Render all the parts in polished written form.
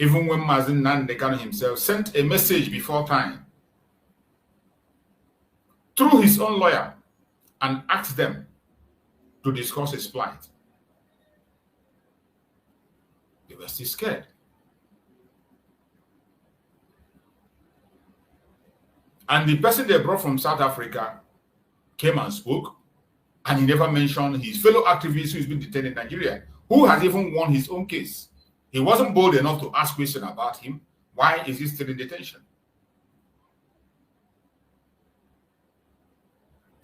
Even when Mazen Nandekano himself sent a message before time through his own lawyer and asked them to discuss his plight, they were still scared. And the person they brought from South Africa came and spoke, and he never mentioned his fellow activist who's been detained in Nigeria, who has even won his own case. He wasn't bold enough to ask questions about him. Why is he still in detention?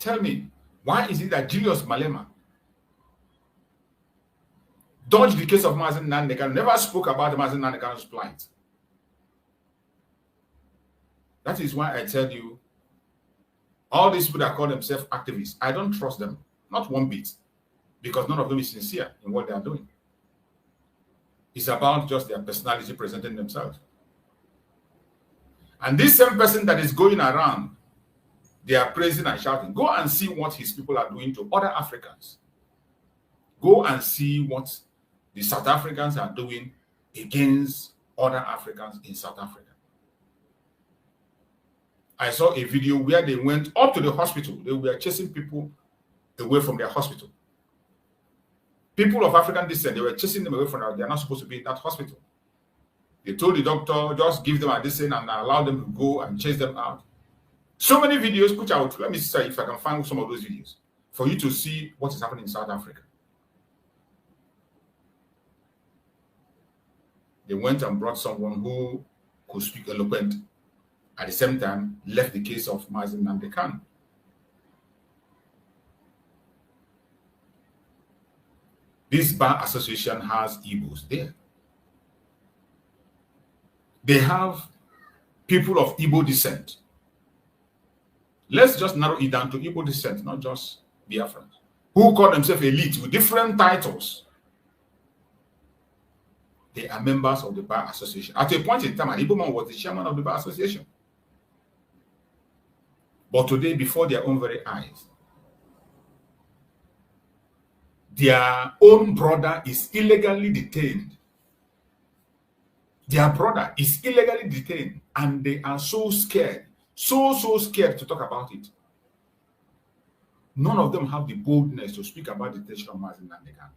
Tell me, why is it that Julius Malema dodged the case of Mazen Nandekano, never spoke about Mazen Nandekano's plight? That is why I tell you, all these people that call themselves activists, I don't trust them, not one bit, because none of them is sincere in what they are doing. It's about just their personality presenting themselves. And this same person that is going around, they are praising and shouting. Go and see what his people are doing to other Africans. Go and see what the South Africans are doing against other Africans in South Africa. I saw a video where they went up to the hospital. They were chasing people away from their hospital. People of African descent, they were chasing them away from that. They are not supposed to be in that hospital. They told the doctor, just give them a medicine and allow them to go and chase them out. So many videos, which I would, let me see if I can find some of those videos for you to see what is happening in South Africa. They went and brought someone who could speak eloquent. At the same time, left the case of Mazen Nandekano. This bar association has Igbos there. They have people of Igbo descent. Let's just narrow it down to Igbo descent, not just Biafrans, who call themselves elite with different titles. They are members of the bar association. At a point in time, an Igbo man was the chairman of the bar association. But today, before their own very eyes, their own brother is illegally detained. Their brother is illegally detained, and they are so scared, so scared to talk about it. None of them have the boldness to speak about the detention of Mazen Nandekano.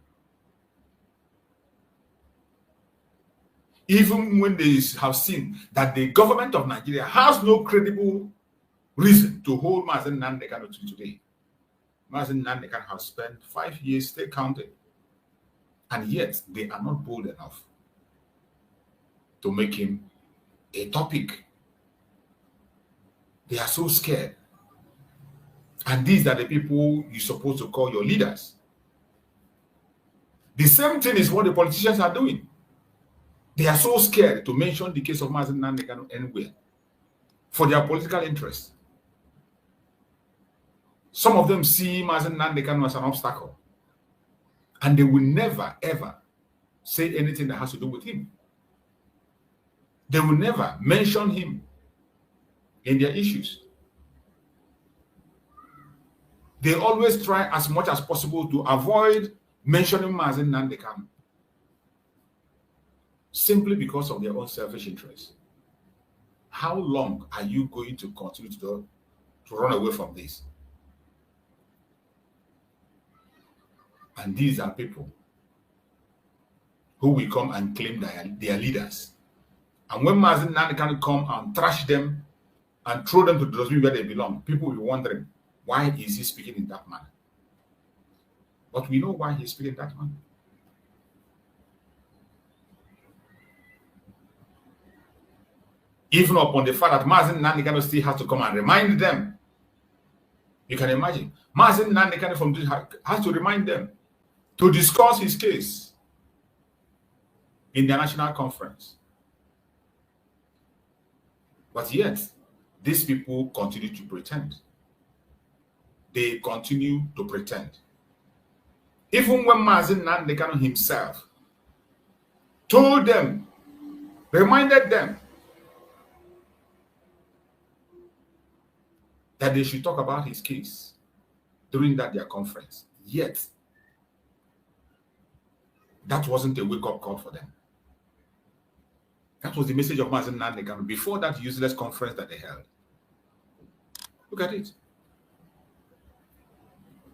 Even when they have seen that the government of Nigeria has no credible reason to hold Mazen Nandekano to today. Mazen Nandekano has spent 5 years still counting, and yet they are not bold enough to make him a topic. They are so scared. And these are the people you're supposed to call your leaders. The same thing is what the politicians are doing. They are so scared to mention the case of Mazen Nandekano anywhere for their political interests. Some of them see Mazen Nandekano as an obstacle, and they will never, ever say anything that has to do with him. They will never mention him in their issues. They always try as much as possible to avoid mentioning Mazen Nandekano, simply because of their own selfish interests. How long are you going to continue to run away from this? And these are people who will come and claim they are leaders. And when Mazen Nandekano come and trash them and throw them to the dustbin where they belong, people will be wondering, why is he speaking in that manner? But we know why he's speaking in that manner. Even upon the fact that Mazen Nandekano still has to come and remind them. You can imagine. Mazen Nandekano from this has to remind them to discuss his case in the national conference. But yet, these people continue to pretend. They continue to pretend. Even when Mazen Nandekano himself told them, reminded them that they should talk about his case during their conference. Yet, that wasn't a wake-up call for them. That was the message of Mazen Nandekano before that useless conference that they held. Look at it.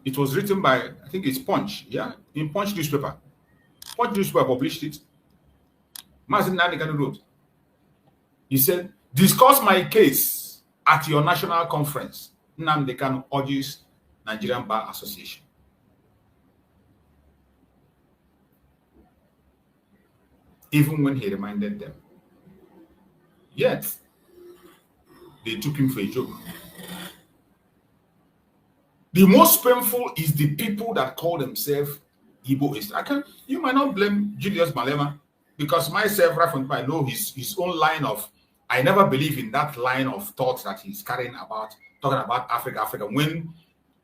It was written by, I think it's Punch, yeah, in Punch newspaper. Punch newspaper published it. Mazen Nandekano wrote. He said, discuss my case at your national conference. Nnamdi Kanu urges Nigerian Bar Association. Even when he reminded them. Yet, they took him for a joke. The most painful is the people that call themselves Igboists. You might not blame Julius Malema, because myself, I know his own line of, I never believe in that line of thoughts that he's carrying about, talking about Africa, when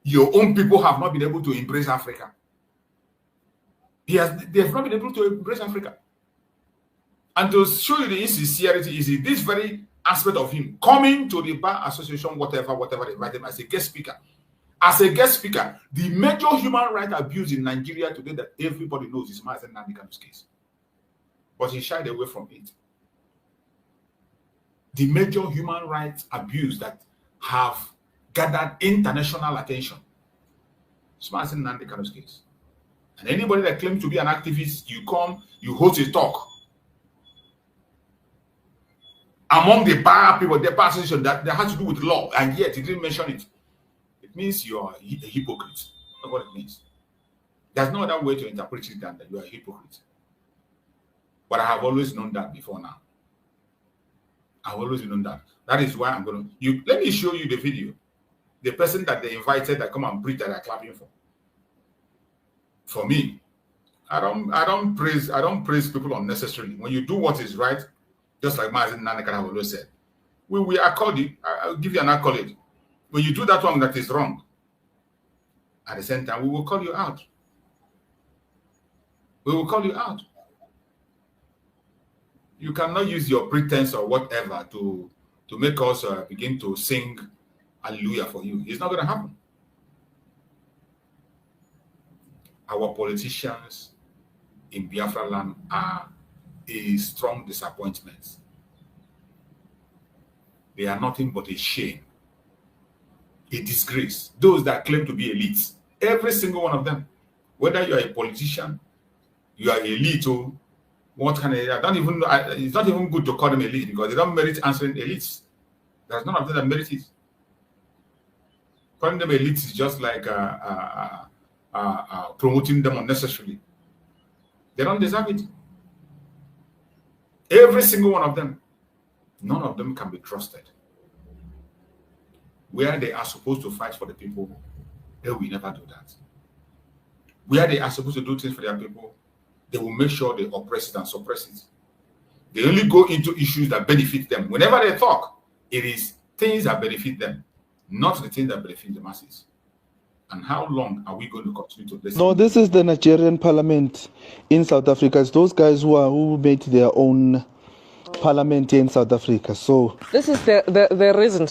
your own people have not been able to embrace Africa. They have not been able to embrace Africa. And to show you the insincerity is this very aspect of him coming to the Bar Association, whatever they invite him as a guest speaker. As a guest speaker, the major human rights abuse in Nigeria today that everybody knows is Mazen Nnamdi Kanu's case. But he shied away from it. The major human rights abuse that have gathered international attention is Mazen Nnamdi Kanu's case. And anybody that claims to be an activist, you come, you host a talk. Among the bar people, the bar association that has to do with law, and yet he didn't mention it. It means you are a hypocrite. That's what it means. There's no other way to interpret it than that you are a hypocrite. But I have always known that before now. I've always known that. That is why I'm going to... Let me show you the video. The person that they invited that come and preach that are clapping for. For me, I don't praise people unnecessarily. When you do what is right, just like Mazen Nnamdi Kanu always said, we accord you. I'll give you an accolade. When you do that one that is wrong, at the same time, we will call you out. We will call you out. You cannot use your pretense or whatever to make us begin to sing hallelujah for you. It's not going to happen. Our politicians in Biafra land are a strong disappointment. They are nothing but a shame, a disgrace. Those that claim to be elites, every single one of them, whether you are a politician, you are elite, or what kind of, it's not even good to call them elite because they don't merit answering elites. There's none of them that merit it. Calling them elites is just like promoting them unnecessarily. They don't deserve it. Every single one of them, none of them can be trusted. Where they are supposed to fight for the people, they will never do that. Where they are supposed to do things for their people, they will make sure they oppress it and suppress it. They only go into issues that benefit them. Whenever they talk, it is things that benefit them, not the things that benefit the masses. And how long are we going to continue to listen? No, this is the Nigerian parliament in South Africa. It's those guys who made their own parliament here in South Africa. So this is the reason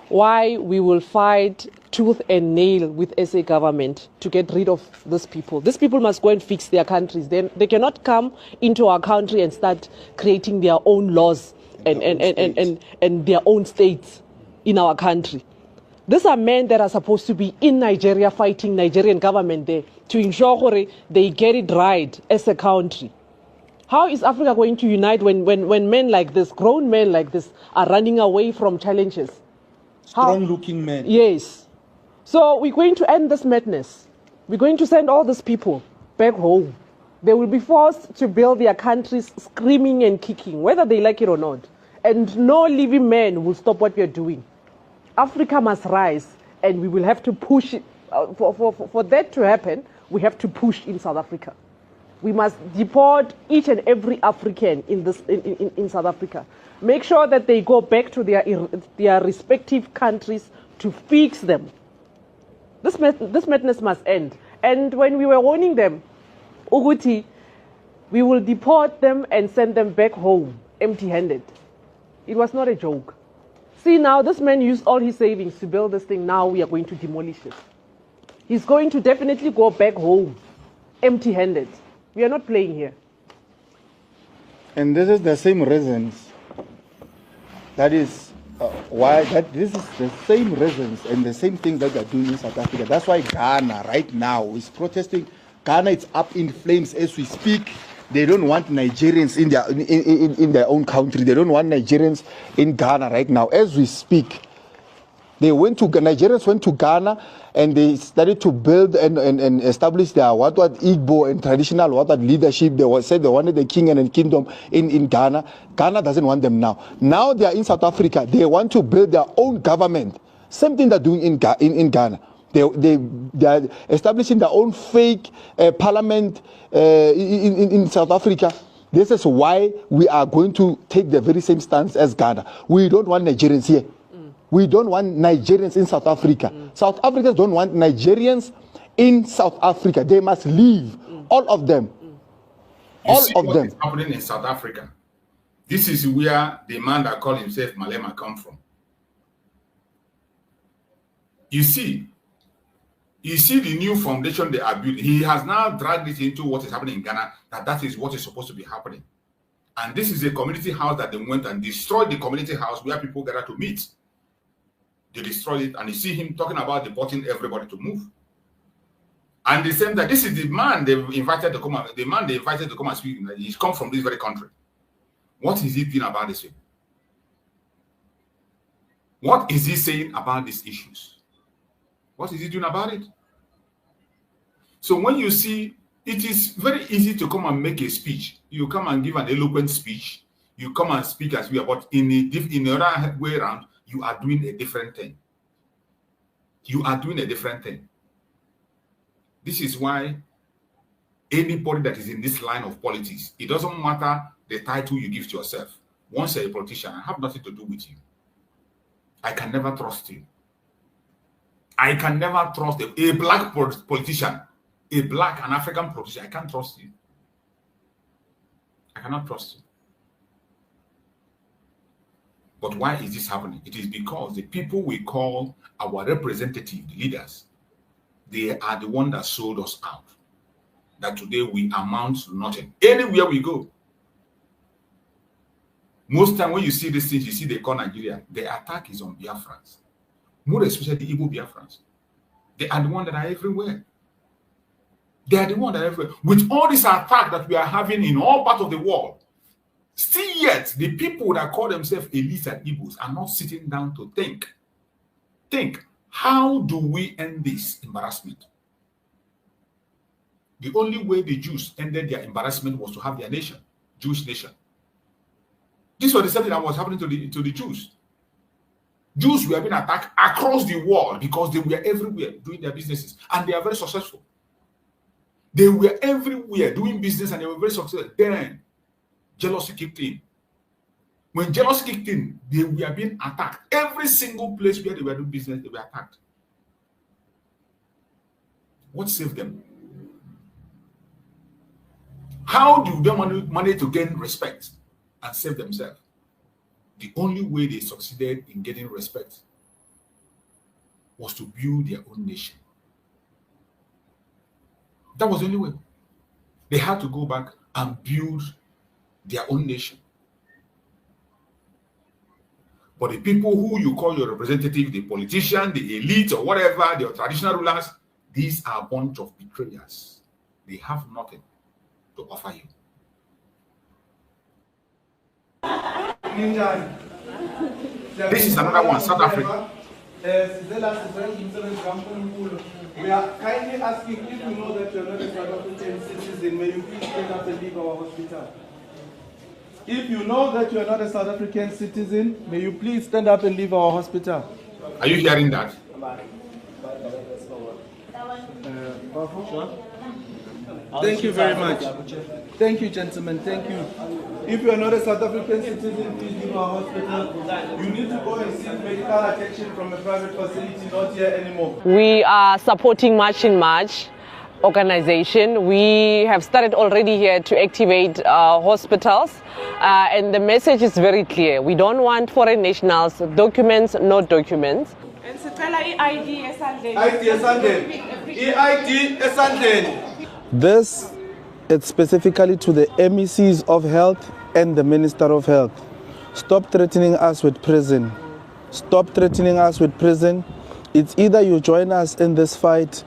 why we will fight tooth and nail with SA government to get rid of these people. These people must go and fix their countries. They cannot come into our country and start creating their own laws and their own states in our country. These are men that are supposed to be in Nigeria fighting Nigerian government there to ensure they get it right as a country. How is Africa going to unite when men like this, grown men like this, are running away from challenges? Strong-looking men. Yes. So we're going to end this madness. We're going to send all these people back home. They will be forced to build their countries screaming and kicking, whether they like it or not. And no living man will stop what we are doing. Africa must rise, and we will have to push it. For that to happen, we have to push in South Africa. We must deport each and every African in South Africa. Make sure that they go back to their respective countries to fix them. This madness must end. And when we were warning them, Uguti, we will deport them and send them back home empty-handed. It was not a joke. See, now this man used all his savings to build this thing. Now we are going to demolish it. He's going to definitely go back home empty-handed. We are not playing here. And this is the same reasons. That is why this is the same reasons and the same thing that they're doing in South Africa. That's why Ghana right now is protesting. Ghana is up in flames as we speak. They don't want Nigerians in their own country. They don't want Nigerians in Ghana right now as we speak. Nigerians went to Ghana and they started to build and establish their what Igbo and traditional leadership. They said they wanted the king and the kingdom in Ghana. Ghana doesn't want them now. Now they are in South Africa. They want to build their own government. Same thing they're doing in Ghana. They are establishing their own fake parliament in South Africa. This is why we are going to take the very same stance as Ghana. We don't want Nigerians here. We don't want Nigerians in South Africa. South Africans don't want Nigerians in South Africa. They must leave. All of them. All of them. What is happening in South Africa? This is where the man that called himself Malema come from. You see the new foundation they are building. He has now dragged it into what is happening in Ghana, that is what is supposed to be happening. And this is a community house that they went and destroyed the community house where people gather to meet. They destroyed it, and you see him talking about deporting everybody to move. And they say that this is the man they invited to come and speak. He's come from this very country. What is he doing about this? What is he saying about these issues? What is he doing about it? So when you see, it is very easy to come and make a speech. You come and give an eloquent speech. You come and speak as we are, but in the other way around, you are doing a different thing. You are doing a different thing. This is why anybody that is in this line of politics, it doesn't matter the title you give to yourself. Once you're a politician, I have nothing to do with you. I can never trust you. I can never trust a black politician, a black and African politician. I can't trust you. I cannot trust you. But why is this happening? It is because the people we call our representative leaders, they are the one that sold us out. That today we amount to nothing. Anywhere we go. Most time when you see these things, you see they call Nigeria, the attack is on Biafrans. More especially the Igbo Biafrans. They are the one that are everywhere. They are the one that are everywhere. With all this attack that we are having in all parts of the world, still yet, the people that call themselves elites and Igbos are not sitting down to think. Think, how do we end this embarrassment? The only way the Jews ended their embarrassment was to have their nation, Jewish nation. This was the same thing that was happening to the Jews. Jews were being attacked across the world because they were everywhere doing their businesses, and they are very successful. They were everywhere doing business, and they were very successful. Then jealousy kicked in. When jealousy kicked in, they were being attacked. Every single place where they were doing business, they were attacked. What saved them? How do they manage to gain respect and save themselves? The only way they succeeded in getting respect was to build their own nation. That was the only way. They had to go back and build their own nation. But the people who you call your representative, the politician, the elite, or whatever, the traditional rulers, these are a bunch of betrayers. They have nothing to offer you. This is another one, South Africa. We are kindly asking, if you know that you are not a South African citizen, may you please stand up and leave our hospital. If you know that you are not a South African citizen, may you please stand up and leave our hospital. Are you hearing that? Thank you very much. Thank you, gentlemen. Thank you. If you are not a South African citizen, please leave our hospital. You need to go and seek medical attention from a private facility, not here anymore. We are supporting March in March organization. We have started already here to activate hospitals, and the message is very clear. We don't want foreign nationals, documents, no documents. This It's specifically to the MECs of health and the Minister of Health. Stop threatening us with prison. Stop threatening us with prison. It's either you join us in this fight,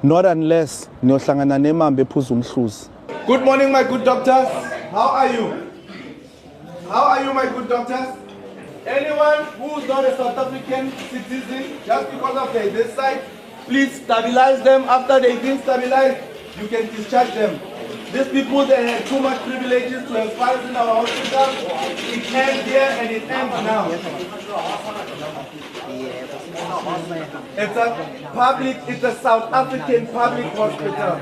not unless niyohlangana nemambe ephuza umhluzi. Good morning, my good doctors. How are you? How are you, my good doctors? Anyone who's not a South African citizen, just because of this side, please stabilize them. After they've been stabilized, you can discharge them. These people, they had too much privileges to have files in our hospital. It ends here and it ends now. It's a South African public hospital.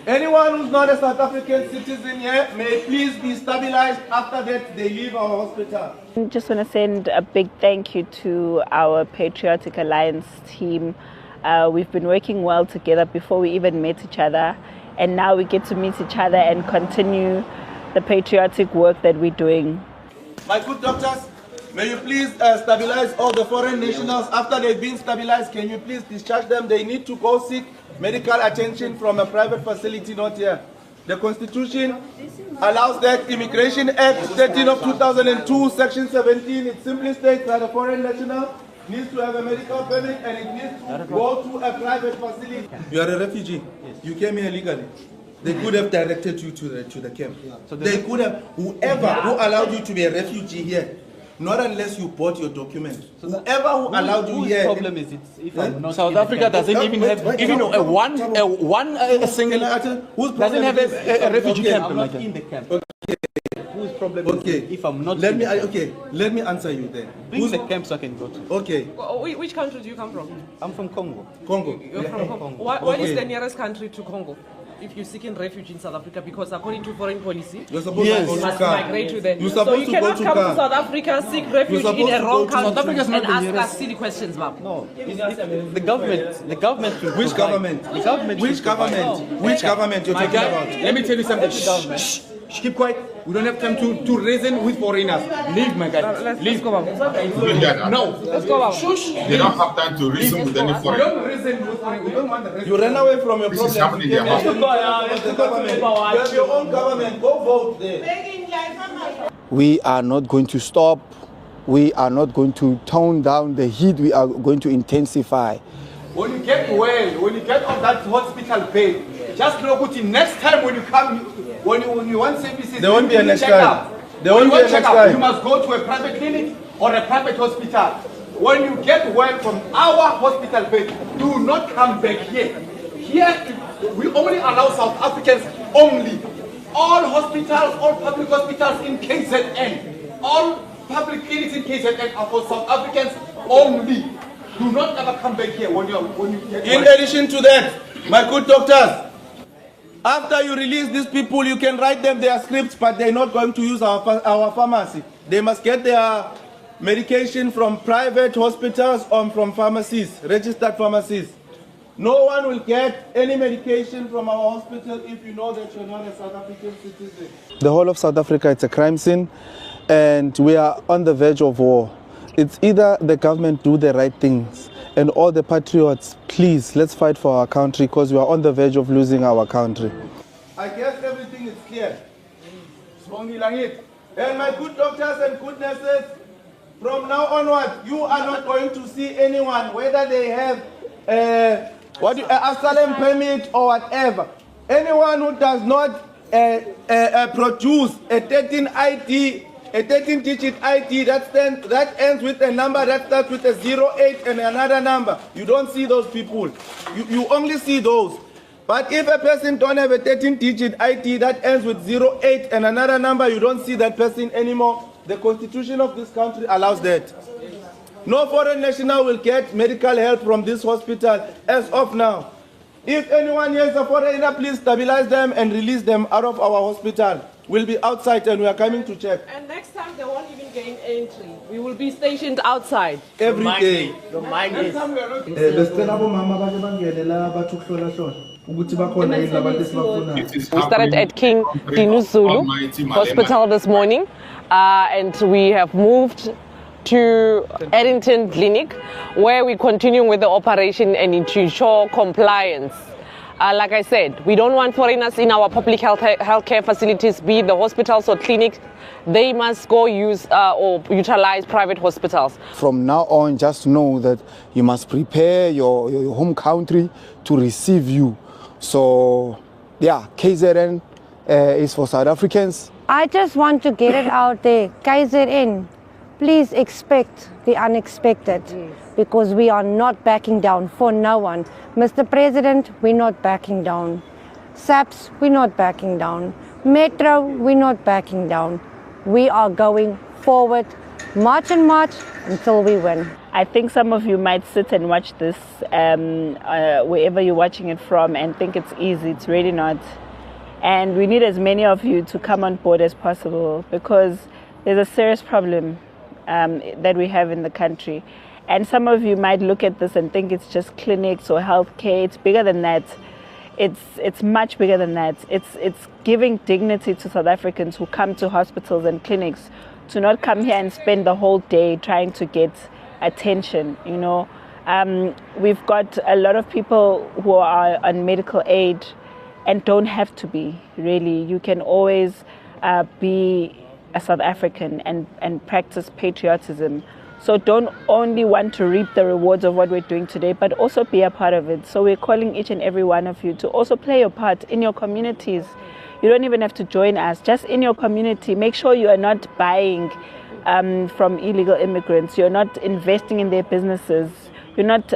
Anyone who's not a South African citizen here may please be stabilized. After that, they leave our hospital. I just want to send a big thank you to our Patriotic Alliance team. We've been working well together before we even met each other, and now we get to meet each other and continue the patriotic work that we're doing. My good doctors, may you please stabilize all the foreign nationals. After they've been stabilized, can you please discharge them? They need to go seek medical attention from a private facility, not here. The Constitution allows that. Immigration Act 13 of 2002, Section 17, it simply states that a foreign national needs to have a medical permit and it needs to go to a private facility. You are a refugee. Yes. You came here legally. They could have directed you to the camp. Yeah. So they could have, whoever who allowed you to be a refugee here, not unless you bought your document. So whoever who allowed you here. Whose problem is it? If I'm not South Africa doesn't even have even a single doesn't have a refugee camp. I'm not in the camp. Whose problem is it if I'm not let me answer you then. Who's the camp so I can go to? Okay. Which country do you come from? I'm from Congo. Congo. You're from Congo. What is the nearest country to Congo? If you're seeking refuge in South Africa, because according to foreign policy, you're supposed to go must to migrate to them. So you cannot come to South Africa, seek refuge in a wrong country and ask us silly questions, ma'am. No, the government. Which government? The government. Which government? Which government you're talking about? Let me tell you something. Shh, keep quiet. We don't have time to reason with foreigners. Leave, my guy. Let's go, ma'am. No. Let's go, ma'am. Shush. They don't have time to reason with any We foreign. don't reason with foreigners. We don't want the reason. You ran away from your This problem. is happening in their house. You have your own government. Go vote there. We are not going to stop. We are not going to tone down the heat. We are going to intensify. When you get well, when you get on that hospital bed, just look at it. Next time when you come, when you want services, There won't be a next check time. up. There When won't you be a want check next up, time. You must go to a private clinic or a private hospital. When you get well from our hospital bed, do not come back here. Here, we only allow South Africans only. All hospitals, all public hospitals in KZN, all public clinics in KZN are for South Africans only. Do not ever come back here when you get In well. addition to that, my good doctors, after you release these people, you can write them their scripts, but they're not going to use our pharmacy. They must get their medication from private hospitals or from pharmacies, registered pharmacies. No one will get any medication from our hospital if you know that you're not a South African citizen. The whole of South Africa, it's a crime scene, and we are on the verge of war. It's either the government do the right things, and all the patriots, please, let's fight for our country, because we are on the verge of losing our country. I guess everything is clear. And my good doctors and good nurses, from now onward, you are not going to see anyone, whether they have asylum permit or whatever. Anyone who does not produce a 13-digit ID that ends with a number that starts with a 08 and another number. You don't see those people. You only see those. But if a person don't have a 13-digit ID that ends with 08 and another number, you don't see that person anymore. The Constitution of this country allows that. No foreign national will get medical help from this hospital as of now. If anyone here is a foreigner, please stabilize them and release them out of our hospital. We'll be outside and we are coming to check. And next time they won't even gain entry. We will be stationed outside. Every day. The mind is. It is We started at King Dinuzulu Almighty Malema. Hospital this morning, and we have moved to Eddington Clinic, where we're continuing with the operation and to ensure compliance. Like I said, we don't want foreigners in our public healthcare facilities, be it the hospitals or clinics. They must go use or utilize private hospitals. From now on, just know that you must prepare your home country to receive you. So, yeah, KZN is for South Africans. I just want to get it out there. KZN, please expect the unexpected, because we are not backing down for no one. Mr. President, we're not backing down. SAPS, we're not backing down. Metro, we're not backing down. We are going forward, march and march until we win. I think some of you might sit and watch this wherever you're watching it from and think it's easy. It's really not. And we need as many of you to come on board as possible, because there's a serious problem that we have in the country. And some of you might look at this and think it's just clinics or healthcare. It's bigger than that. It's much bigger than that. It's giving dignity to South Africans who come to hospitals and clinics, to not come here and spend the whole day trying to get attention. You know, we've got a lot of people who are on medical aid and don't have to be, really. You can always be a South African and practice patriotism. So don't only want to reap the rewards of what we're doing today, but also be a part of it. So we're calling each and every one of you to also play your part in your communities. You don't even have to join us. Just in your community, make sure you are not buying from illegal immigrants. You're not investing in their businesses. You're not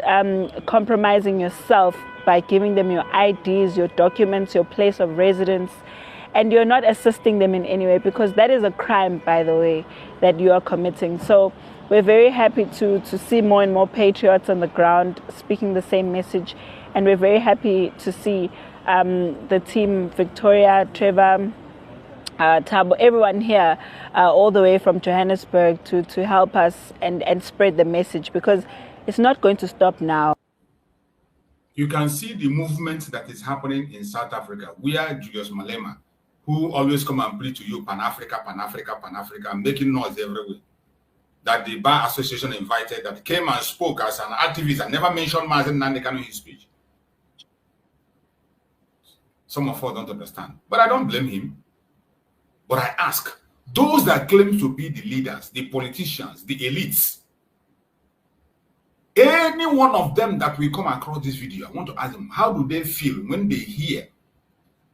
compromising yourself by giving them your IDs, your documents, your place of residence. And you're not assisting them in any way, because that is a crime, by the way, that you are committing. So we're very happy to see more and more patriots on the ground speaking the same message. And we're very happy to see the team, Victoria, Trevor, Tabo, everyone here, all the way from Johannesburg to help us and spread the message, because it's not going to stop now. You can see the movement that is happening in South Africa. We are Julius Malema, who always come and preach to you Pan-Africa, Pan-Africa, Pan-Africa, making noise everywhere. That the Bar Association invited, that came and spoke as an activist and never mentioned Mazen Nandekano in his speech. Some of us don't understand. But I don't blame him. But I ask, those that claim to be the leaders, the politicians, the elites, any one of them that will come across this video, I want to ask them, how do they feel when they hear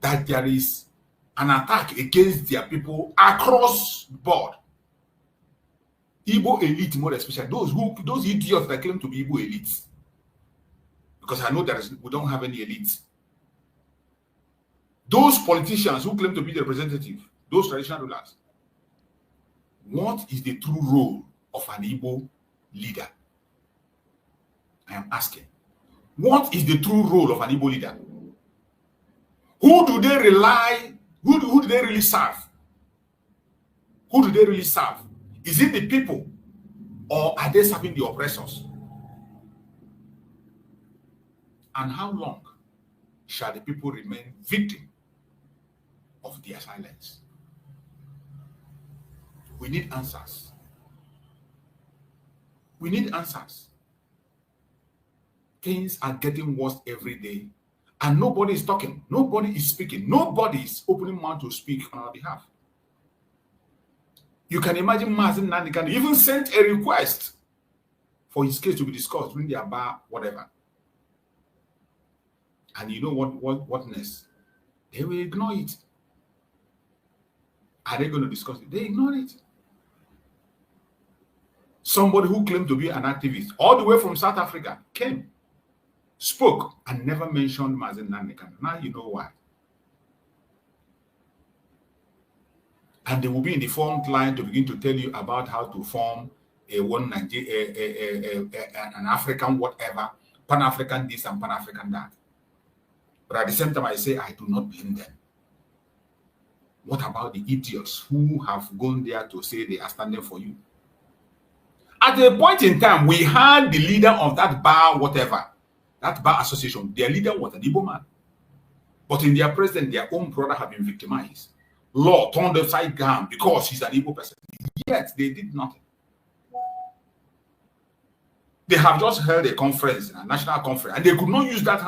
that there is an attack against their people across the board? Igbo elite, more especially those idiots that claim to be Igbo elites, because I know we don't have any elites. Those politicians who claim to be the representative, those traditional rulers, what is the true role of an Igbo leader? I am asking. What is the true role of an Igbo leader? Who do they rely? Who do they really serve? Who do they really serve? Is it the people, or are they serving the oppressors? And how long shall the people remain victim of their silence? We need answers. We need answers. Things are getting worse every day, and nobody is talking. Nobody is speaking. Nobody is opening mouth to speak on our behalf. You can imagine Mazen Nandekano even sent a request for his case to be discussed during the bar, whatever. And you know what next? They will ignore it. Are they going to discuss it? They ignore it. Somebody who claimed to be an activist all the way from South Africa came, spoke, and never mentioned Mazen Nandekano. Now you know why. And they will be in the front line to begin to tell you about how to form an African whatever, Pan-African this and Pan-African that. But at the same time, I say I do not blame them. What about the idiots who have gone there to say they are standing for you? At a point in time, we had the leader of that bar, whatever, that bar association, their leader was an Igbo man. But in their presence, their own brother had been victimized. Law turned upside down because he's an Igbo person. Yet they did nothing. They have just held a conference, a national conference, and they could not use that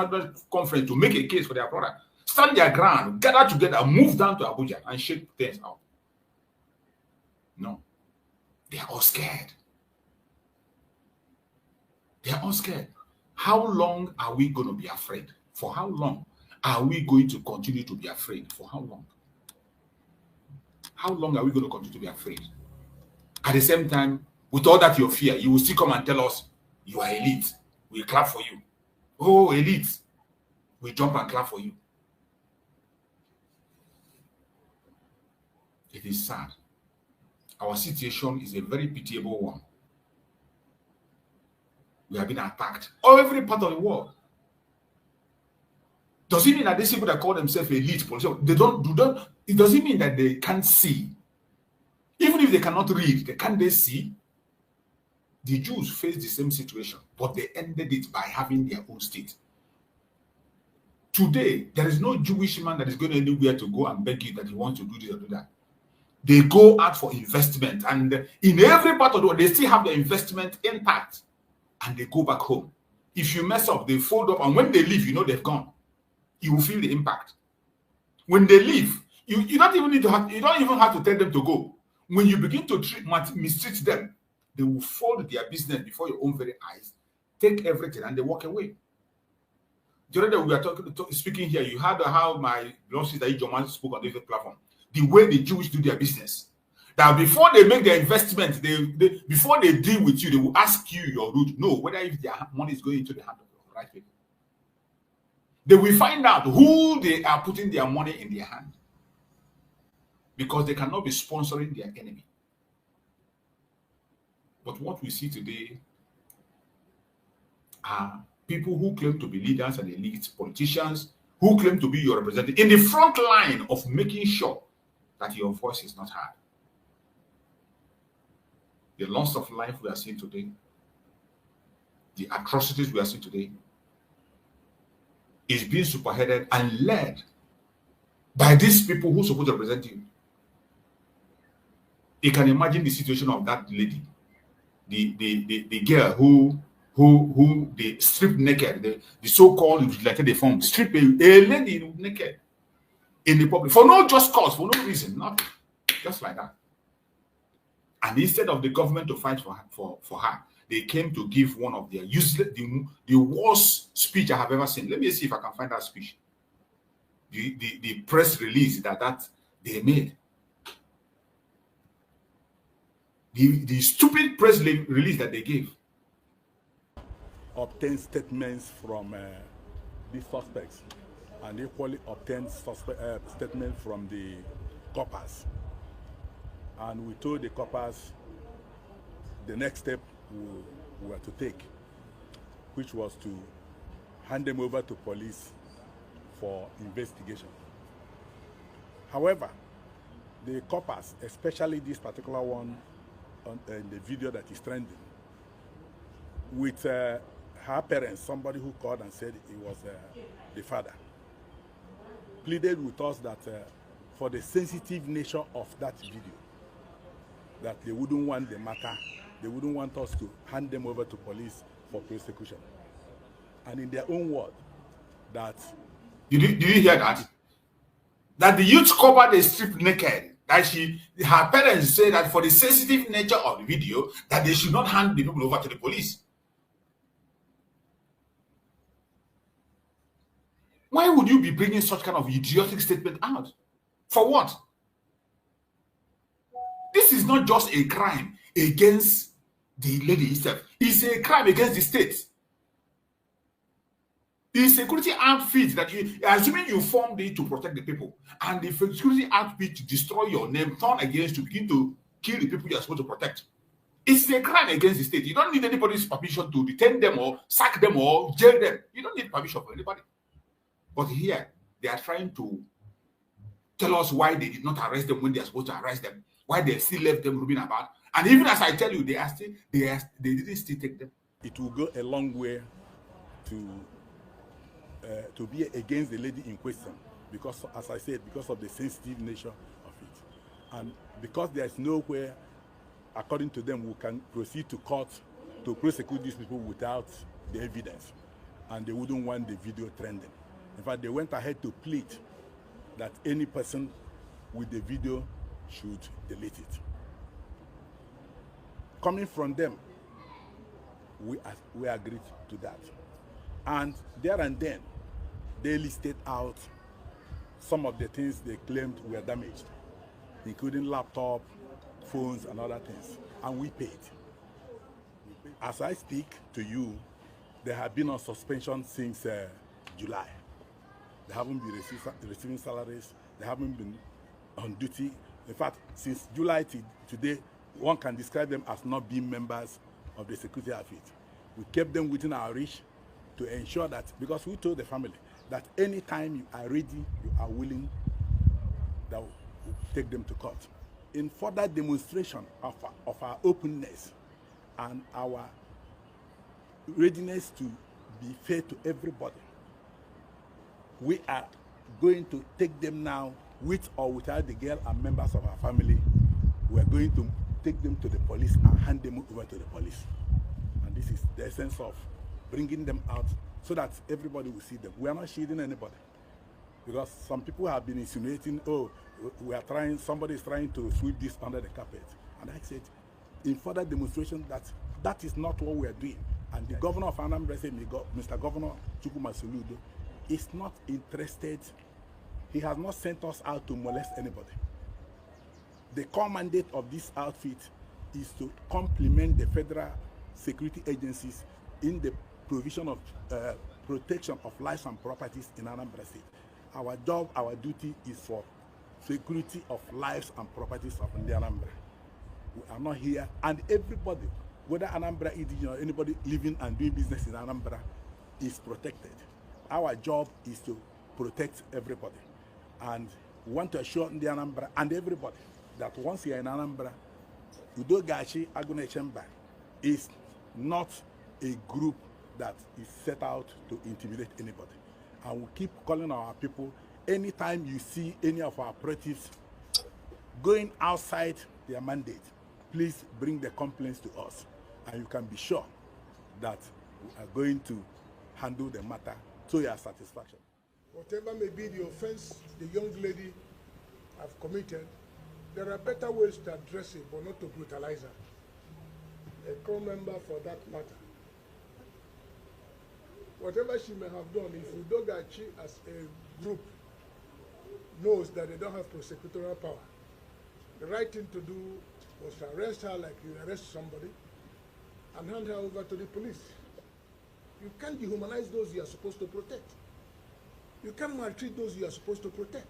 conference to make a case for their product. Stand their ground, gather together, move down to Abuja and shake things out. No. They are all scared. They are all scared. How long are we going to be afraid? For how long are we going to continue to be afraid? For how long? How long are we going to continue to be afraid? At the same time, with all that your fear, you will still come and tell us, you are elite. We clap for you. Oh, elite. We jump and clap for you. It is sad. Our situation is a very pitiable one. We have been attacked all every part of the world. Does it mean that these people that call themselves elite politicians, it doesn't mean that they can't see. Even if they cannot read, can't they see? The Jews faced the same situation, but they ended it by having their own state. Today, there is no Jewish man that is going anywhere to go and beg you that he wants to do this or do that. They go out for investment, and in every part of the world, they still have their investment intact, and they go back home. If you mess up, they fold up, and when they leave, you know they've gone. You will feel the impact. When they leave, you don't even have to tell them to go. When you begin to mistreat them, they will fold their business before your own very eyes, take everything, and they walk away. The other day we were speaking here, you heard how my beloved sister Ijeoma spoke on this platform. The way the Jewish do their business. That before they make their investment, before they deal with you, they will ask you your route. No, whether if their money is going into the hand of the right people. They will find out who they are putting their money in their hand. Because they cannot be sponsoring their enemy. But what we see today are people who claim to be leaders and elite politicians, who claim to be your representative, in the front line of making sure that your voice is not heard. The loss of life we are seeing today, the atrocities we are seeing today, is being superheaded and led by these people who are supposed to represent you. You can imagine the situation of that lady, the girl who they stripped naked, the so-called vigilantes de form, strip a lady naked in the public for no just cause, for no reason, nothing, just like that. And instead of the government to fight for her, they came to give one of their useless, the worst speech I have ever seen. Let me see if I can find that speech. The press release that they made. The stupid press release that they gave. Obtain statements from the suspects and equally obtain statements from the coppers. And we told the coppers the next step we were to take, which was to hand them over to police for investigation. However, the coppers, especially this particular one in the video that is trending, with her parents, somebody who called and said he was the father, pleaded with us that for the sensitive nature of that video, that they wouldn't want the matter, they wouldn't want us to hand them over to police for prosecution. And in their own word, that... Did you hear that? That the youth covered the strip naked. That her parents say that for the sensitive nature of the video, that they should not hand the people over to the police. Why would you be bringing such kind of idiotic statement out? For what? This is not just a crime against the lady herself. It's a crime against the state. The security outfit that assuming you formed it to protect the people, and the security outfit to destroy your name, turn against, to begin to kill the people you are supposed to protect. It's a crime against the state. You don't need anybody's permission to detain them or sack them or jail them. You don't need permission from anybody. But here, they are trying to tell us why they did not arrest them when they are supposed to arrest them, why they still left them roaming about. And even as I tell you, they didn't still take them. It will go a long way to be against the lady in question, because, as I said, because of the sensitive nature of it. And because there is nowhere, according to them, we can proceed to court to prosecute these people without the evidence, and they wouldn't want the video trending. In fact, they went ahead to plead that any person with the video should delete it. Coming from them, we agreed to that. And there and then, they listed out some of the things they claimed were damaged, including laptop, phones, and other things, and we paid. As I speak to you, they have been on suspension since July. They haven't been receiving salaries. They haven't been on duty. In fact, since July to today, one can describe them as not being members of the security outfit. We kept them within our reach to ensure that, because we told the family that anytime you are ready, you are willing, that we'll take them to court. In further demonstration of our openness and our readiness to be fair to everybody, we are going to take them now, with or without the girl and members of our family. We are going to take them to the police and hand them over to the police. And this is the essence of bringing them out so that everybody will see them. We are not shielding anybody. Because some people have been insinuating, oh, somebody is trying to sweep this under the carpet. And I said, in further demonstration, that is not what we are doing. And the governor of Anambra said, Mr. Governor Chukwuma Soludo, is not interested. He has not sent us out to molest anybody. The core mandate of this outfit is to complement the federal security agencies in the provision of protection of lives and properties in Anambra State. Our job, our duty is for security of lives and properties of Anambra. We are not here, and everybody, whether Anambra indigenous or anybody living and doing business in Anambra, is protected. Our job is to protect everybody, and we want to assure the Anambra and everybody that once you are in Anambra, Udo Gachi Agune Chemba is not a group that is set out to intimidate anybody. And we keep calling our people, anytime you see any of our operatives going outside their mandate, please bring the complaints to us, and you can be sure that we are going to handle the matter to your satisfaction. Whatever may be the offense the young lady have committed, there are better ways to address it, but not to brutalize her. A core member for that matter. Whatever she may have done, if Udogachi as a group knows that they don't have prosecutorial power, the right thing to do was to arrest her like you arrest somebody and hand her over to the police. You can't dehumanize those you are supposed to protect. You can't maltreat those you are supposed to protect.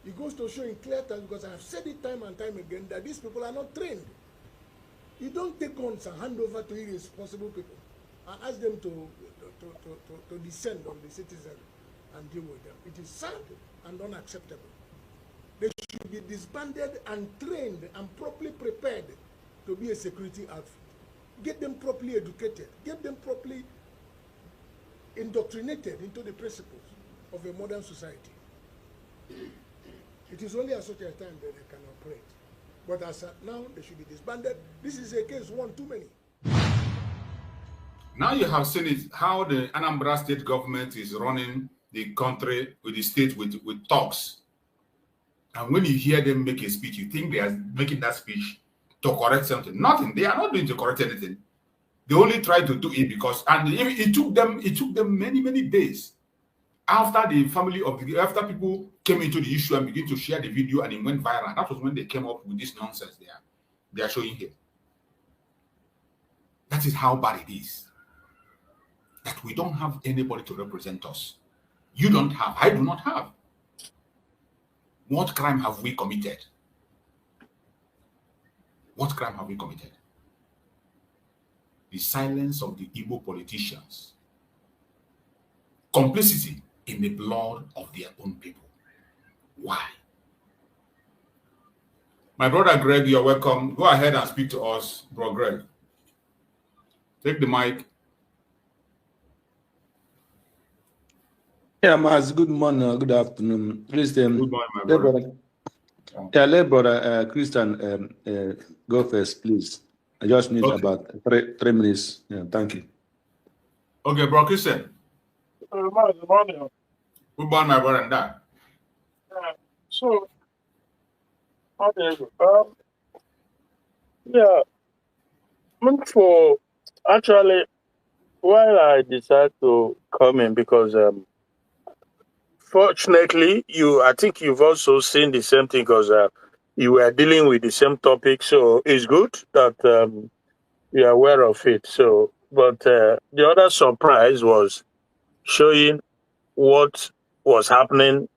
It goes to show in clear terms, because I have said it time and time again, that these people are not trained. You don't take guns and hand over to irresponsible people and ask them to descend on the citizen and deal with them. It is sad and unacceptable. They should be disbanded and trained and properly prepared to be a security outfit. Get them properly educated. Get them properly indoctrinated into the principles of a modern society. It is only at such a time that they can operate. But as at now, they should be disbanded. This is a case one too many. Now you have seen it, how the Anambra state government is running the country with the state with talks. And when you hear them make a speech, you think they are making that speech to correct something. Nothing. They are not doing to correct anything. They only try to do it because, and it took them many days after after people came into the issue and began to share the video and it went viral. That was when they came up with this nonsense they are showing here. That is how bad it is. That we don't have anybody to represent us. You don't have. I do not have. What crime have we committed? What crime have we committed? The silence of the Igbo politicians. Complicity in the blood of their own people. Why? My brother Greg, you're welcome. Go ahead and speak to us, bro Greg. Take the mic. Yeah, Maz, good morning, good afternoon. Please, Good morning, my brother. let brother Christian go first, please. I just need Okay. about 3 minutes. Yeah, thank you. Okay, bro, Christian. Good morning. Who born my brother and that? So, yeah, for actually, while I decided to come in because fortunately, I think you've also seen the same thing because you were dealing with the same topic, so it's good that you're aware of it. So, but the other surprise was showing what was happening